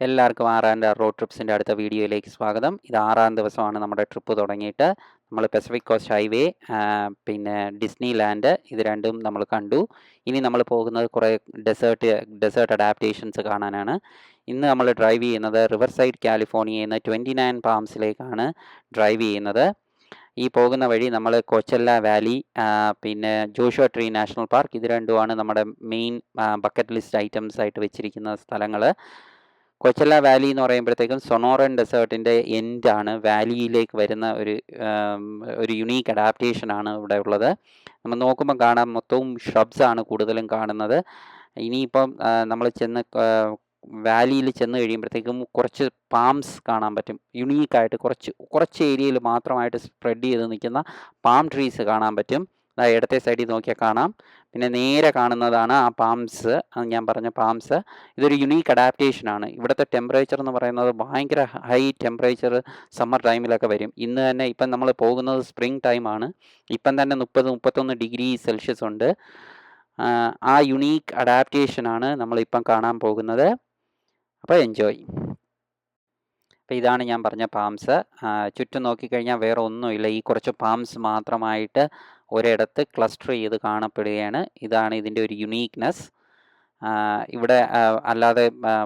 എല്ലാവർക്കും ആറാൻ്റെ റോഡ് ട്രിപ്സിൻ്റെ അടുത്ത വീഡിയോയിലേക്ക് സ്വാഗതം. ഇത് 6ാം ദിവസമാണ് നമ്മുടെ ട്രിപ്പ് തുടങ്ങിയിട്ട്. നമ്മൾ പസഫിക് കോസ്റ്റ് ഹൈവേ, പിന്നെ ഡിസ്നി ലാൻഡ്, ഇത് രണ്ടും നമ്മൾ കണ്ടു. ഇനി നമ്മൾ പോകുന്നത് കുറേ ഡെസേർട്ട് അഡാപ്റ്റേഷൻസ് കാണാനാണ്. ഇന്ന് നമ്മൾ ഡ്രൈവ് ചെയ്യുന്നത് റിവർ സൈഡ് കാലിഫോർണിയയിൽ നിന്ന് 29 പാംസിലേക്കാണ് ഡ്രൈവ് ചെയ്യുന്നത്. ഈ പോകുന്ന വഴി നമ്മൾ കോച്ചല്ല വാലി, പിന്നെ ജോഷുവ ട്രീ നാഷണൽ പാർക്ക്, ഇത് രണ്ടുമാണ് നമ്മുടെ മെയിൻ ബക്കറ്റ് ലിസ്റ്റ് ഐറ്റംസ് ആയിട്ട് വെച്ചിരിക്കുന്ന സ്ഥലങ്ങൾ. കൊച്ചല്ല വാലി എന്ന് പറയുമ്പോഴത്തേക്കും സൊണോറൻ ഡെസേർട്ടിൻ്റെ എൻഡാണ്, വാലിയിലേക്ക് വരുന്ന ഒരു യുണീക്ക് അഡാപ്റ്റേഷനാണ് ഇവിടെ ഉള്ളത്. നമ്മൾ നോക്കുമ്പോൾ കാണാം മൊത്തവും ഷ്രബ്സ് ആണ് കൂടുതലും കാണുന്നത്. ഇനിയിപ്പം നമ്മൾ വാലിയിൽ ചെന്ന് കഴിയുമ്പോഴത്തേക്കും കുറച്ച് പാംസ് കാണാൻ പറ്റും. യുണീക്കായിട്ട് കുറച്ച് ഏരിയയിൽ മാത്രമായിട്ട് സ്പ്രെഡ് ചെയ്ത് നിൽക്കുന്ന പാം ട്രീസ് കാണാൻ പറ്റും. ഇടത്തെ സൈഡിൽ നോക്കിയാൽ കാണാം. പിന്നെ നേരെ കാണുന്നതാണ് ആ പാംസ്, ഞാൻ പറഞ്ഞ പാംസ്. ഇതൊരു യുണീക്ക് അഡാപ്റ്റേഷനാണ്. ഇവിടുത്തെ ടെമ്പറേച്ചർ എന്ന് പറയുന്നത് ഭയങ്കര ഹൈ ടെമ്പറേച്ചർ സമ്മർ ടൈമിലൊക്കെ വരും. ഇന്ന് തന്നെ ഇപ്പം നമ്മൾ പോകുന്നത് സ്പ്രിംഗ് ടൈമാണ്. ഇപ്പം തന്നെ 30-31 ഡിഗ്രി സെൽഷ്യസ് ഉണ്ട്. ആ യുണീക്ക് അഡാപ്റ്റേഷനാണ് നമ്മളിപ്പം കാണാൻ പോകുന്നത്. അപ്പോൾ എൻജോയ്. അപ്പോൾ ഇതാണ് ഞാൻ പറഞ്ഞ പാംസ്. ചുറ്റും നോക്കിക്കഴിഞ്ഞാൽ വേറെ ഒന്നുമില്ല, ഈ കുറച്ച് പാംസ് മാത്രമായിട്ട് ഒരിടത്ത് ക്ലസ്റ്റർ ചെയ്ത് കാണപ്പെടുകയാണ്. ഇതാണ് ഇതിൻ്റെ ഒരു യുണീക്നെസ്. ഇവിടെ അല്ലാതെ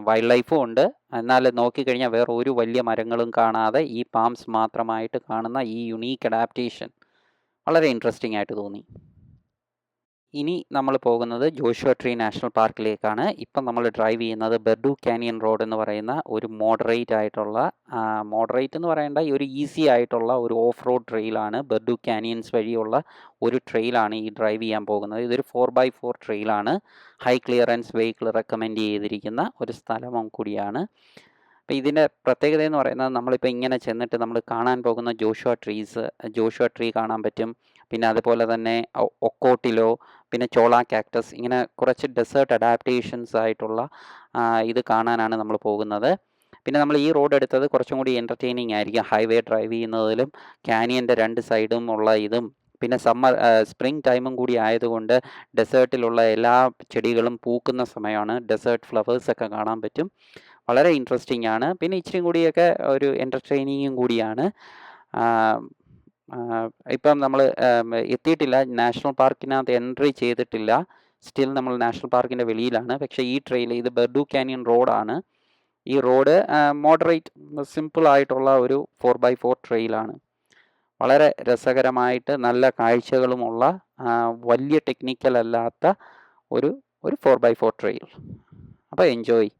വൈൽഡ് ലൈഫും ഉണ്ട്. എന്നാൽ നോക്കിക്കഴിഞ്ഞാൽ വേറെ ഒരു വലിയ മരങ്ങളും കാണാതെ ഈ പാംസ് മാത്രമായിട്ട് കാണുന്ന ഈ യുണീക്ക് അഡാപ്റ്റേഷൻ വളരെ ഇൻട്രസ്റ്റിംഗ് ആയിട്ട് തോന്നി. ഇനി നമ്മൾ പോകുന്നത് ജോഷുവ ട്രീ നാഷണൽ പാർക്കിലേക്കാണ്. ഇപ്പം നമ്മൾ ഡ്രൈവ് ചെയ്യുന്നത് ബെർഡു കാനിയൻ റോഡ് എന്ന് പറയുന്ന ഒരു മോഡറേറ്റ് എന്ന് പറയേണ്ട ഒരു ഈസി ആയിട്ടുള്ള ഒരു ഓഫ് റോഡ് ട്രെയിലാണ്. ബെർഡു കാനിയൻസ് വഴിയുള്ള ഒരു ട്രെയിലാണ് ഈ ഡ്രൈവ് ചെയ്യാൻ പോകുന്നത്. ഇതൊരു 4x4 ട്രെയിലാണ്. ഹൈ ക്ലിയറൻസ് വെഹിക്കിൾ റെക്കമെൻഡ് ചെയ്തിരിക്കുന്ന ഒരു സ്ഥലവും കൂടിയാണ്. അപ്പോൾ ഇതിൻ്റെ പ്രത്യേകത എന്ന് പറയുന്നത്, നമ്മളിപ്പോൾ ഇങ്ങനെ ചെന്നിട്ട് നമ്മൾ കാണാൻ പോകുന്ന ജോഷുവ ട്രീ കാണാൻ പറ്റും. പിന്നെ അതുപോലെ തന്നെ ഒക്കോട്ടിലോ, പിന്നെ ചോള കാക്ടസ്, ഇങ്ങനെ കുറച്ച് ഡെസേർട്ട് അഡാപ്റ്റേഷൻസ് ആയിട്ടുള്ള ഇത് കാണാനാണ് നമ്മൾ പോകുന്നത്. പിന്നെ നമ്മൾ ഈ റോഡ് എടുത്തത് കുറച്ചും കൂടി എൻ്റർടൈനിങ് ആയിരിക്കും. ഹൈവേ ഡ്രൈവ് ചെയ്യുന്നതിലും കാനിയൻ്റെ രണ്ട് സൈഡും ഉള്ള ഇതും, പിന്നെ സ്പ്രിംഗ് ടൈമും കൂടി ആയതുകൊണ്ട് ഡെസേർട്ടിലുള്ള എല്ലാ ചെടികളും പൂക്കുന്ന സമയമാണ്. ഡെസേർട്ട് ഫ്ലവേഴ്സൊക്കെ കാണാൻ പറ്റും. വളരെ ഇൻട്രസ്റ്റിംഗ് ആണ്. പിന്നെ ഇച്ചിരി കൂടിയൊക്കെ ഒരു എൻ്റർടൈനിങ്ങും കൂടിയാണ്. ഇപ്പം നമ്മൾ എത്തിയിട്ടില്ല, നാഷണൽ പാർക്കിനകത്ത് എൻട്രി ചെയ്തിട്ടില്ല. സ്റ്റിൽ നമ്മൾ നാഷണൽ പാർക്കിൻ്റെ വെളിയിലാണ്. പക്ഷേ ഈ ട്രെയിൽ, ഇത് ബെർഡു കാനിയൻ റോഡാണ്. ഈ റോഡ് മോഡറേറ്റ് സിമ്പിൾ ആയിട്ടുള്ള ഒരു 4x4 ട്രെയിലാണ്. വളരെ രസകരമായിട്ട് നല്ല കാഴ്ചകളുമുള്ള, വലിയ ടെക്നിക്കൽ അല്ലാത്ത ഒരു 4x4 ട്രെയിൽ. അപ്പോൾ എൻജോയ്.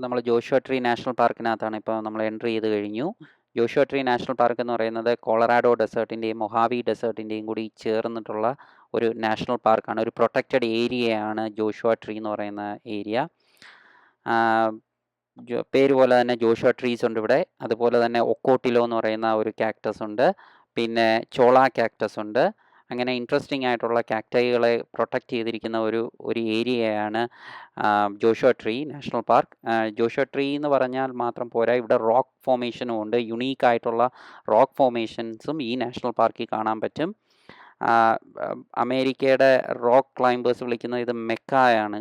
നമ്മൾ ജോഷുവ ട്രീ നാഷണൽ പാർക്കിനകത്താണ് ഇപ്പോൾ നമ്മൾ എൻട്രി ചെയ്ത് കഴിഞ്ഞു. ജോഷുവ ട്രീ നാഷണൽ പാർക്ക് എന്ന് പറയുന്നത് കൊളറാഡോ ഡെസേർട്ടിൻ്റെയും മൊഹാവി ഡെസേർട്ടിൻ്റെയും കൂടി ചേർന്നിട്ടുള്ള ഒരു നാഷണൽ പാർക്കാണ്. ഒരു പ്രൊട്ടക്റ്റഡ് ഏരിയയാണ് ജോഷുവ ട്രീ എന്ന് പറയുന്ന ഏരിയ. പേര് പോലെ തന്നെ ജോഷുവ ട്രീസ് ഉണ്ട് ഇവിടെ. അതുപോലെ തന്നെ ഒക്കോട്ടിലോ എന്ന് പറയുന്ന ഒരു കാക്ടസ് ഉണ്ട്. പിന്നെ ചോള കാക്ടസ് ഉണ്ട്. അങ്ങനെ ഇൻട്രസ്റ്റിംഗ് ആയിട്ടുള്ള കാക്ടൈകളെ പ്രൊട്ടക്റ്റ് ചെയ്തിരിക്കുന്ന ഒരു ഏരിയയാണ് Joshua Tree National park. Joshua tree എന്ന് പറഞ്ഞാൽ മാത്രം പോരാ, ഇവിടെ റോക്ക് ഫോർമേഷനും ഉണ്ട്. യുണീക്കായിട്ടുള്ള റോക്ക് ഫോർമേഷൻസും ഈ നാഷണൽ പാർക്കിൽ കാണാൻ പറ്റും. അമേരിക്കയുടെ റോക്ക് ക്ലൈംബേഴ്സ് വിളിക്കുന്നത് ഇത് മെക്കായാണ്.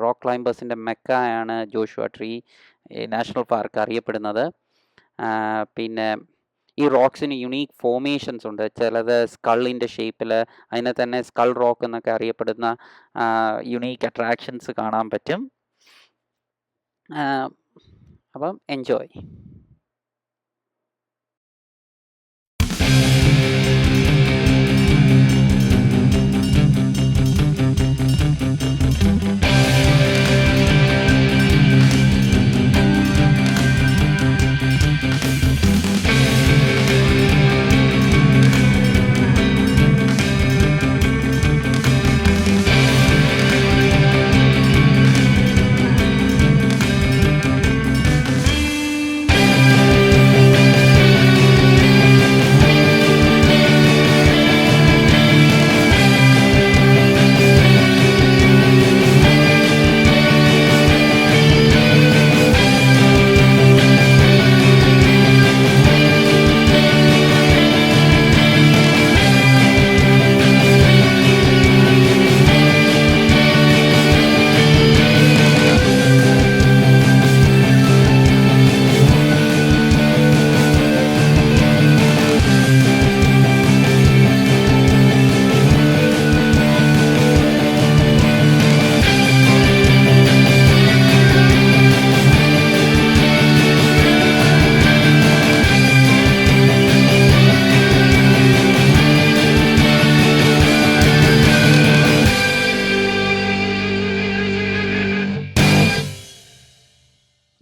റോക്ക് ക്ലൈംബേഴ്സിൻ്റെ മെക്കായാണ് ജോഷുവ ട്രീ നാഷണൽ പാർക്ക് അറിയപ്പെടുന്നത്. പിന്നെ ഈ റോക്സിന് യുണീക്ക് ഫോർമേഷൻസ് ഉണ്ട്. ചിലത് സ്കള്ളിൻ്റെ ഷേപ്പിൽ, അതിനെ തന്നെ സ്കൾ റോക്ക് എന്നൊക്കെ അറിയപ്പെടുന്ന യുണീക്ക് അട്രാക്ഷൻസ് കാണാൻ പറ്റും. അപ്പം എൻജോയ്.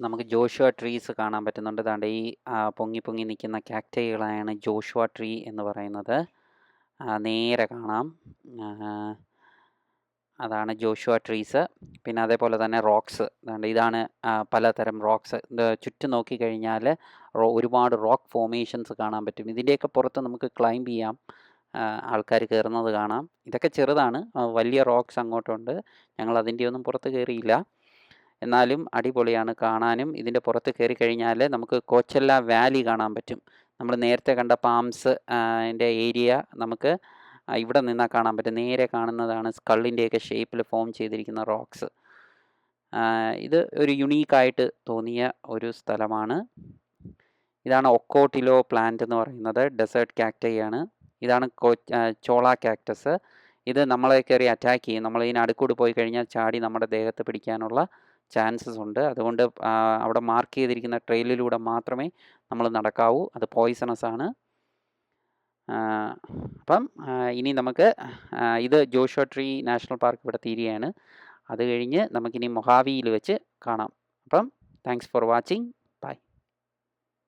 നമുക്ക് ജോഷുവ ട്രീസ് കാണാൻ പറ്റുന്നുണ്ട്. ദാണ്ട് ഈ പൊങ്ങി പൊങ്ങി നിൽക്കുന്ന കാക്ടൈകളാണ് ജോഷുവ ട്രീ എന്ന് പറയുന്നത്. നേരെ കാണാം, അതാണ് ജോഷുവ ട്രീസ്. പിന്നെ അതേപോലെ തന്നെ റോക്സ്, ഇതാണ് പലതരം റോക്സ്. ചുറ്റും നോക്കിക്കഴിഞ്ഞാൽ ഒരുപാട് റോക്ക് ഫോർമേഷൻസ് കാണാൻ പറ്റും. ഇതിൻ്റെയൊക്കെ പുറത്ത് നമുക്ക് ക്ലൈംബ് ചെയ്യാം, ആൾക്കാർ കയറുന്നത് കാണാം. ഇതൊക്കെ ചെറുതാണ്, വലിയ റോക്സ് അങ്ങോട്ടുണ്ട്. ഞങ്ങൾ അതിൻ്റെയൊന്നും പുറത്ത് കയറിയില്ല, എന്നാലും അടിപൊളിയാണ് കാണാനും. ഇതിൻ്റെ പുറത്ത് കയറി കഴിഞ്ഞാൽ നമുക്ക് കോച്ചല്ല വാലി കാണാൻ പറ്റും. നമ്മൾ നേരത്തെ കണ്ട പാംസ് ൻ്റെ ഏരിയ നമുക്ക് ഇവിടെ നിന്നാൽ കാണാൻ പറ്റും. നേരെ കാണുന്നതാണ് സ്കള്ളിൻ്റെയൊക്കെ ഷേപ്പിൽ ഫോം ചെയ്തിരിക്കുന്ന റോക്സ്. ഇത് ഒരു യുണീക്കായിട്ട് തോന്നിയ ഒരു സ്ഥലമാണ്. ഇതാണ് ഒക്കോട്ടിലോ പ്ലാന്റ് എന്ന് പറയുന്നത്, ഡെസേർട്ട് കാക്ടൈ ആണ്. ഇതാണ് ചോള കാക്ടസ്. ഇത് നമ്മളെ കയറി അറ്റാക്ക് ചെയ്യും. നമ്മളിതിന് അടുക്കൂടി പോയി കഴിഞ്ഞാൽ ചാടി നമ്മുടെ ദേഹത്ത് പിടിക്കാനുള്ള ചാൻസസ് ഉണ്ട്. അതുകൊണ്ട് അവിടെ മാർക്ക് ചെയ്തിരിക്കുന്ന ട്രെയിലിലൂടെ മാത്രമേ നമ്മൾ നടക്കാവൂ. അത് പോയിസണസ് ആണ്. അപ്പം ഇനി നമുക്ക് ഇത് ജോഷുവ ട്രീ നാഷണൽ പാർക്ക് ഇവിടെ തീരുകയാണ്. അത് കഴിഞ്ഞ് നമുക്കിനി മൊഹാവിയിൽ വെച്ച് കാണാം. അപ്പം താങ്ക്സ് ഫോർ വാച്ചിങ്.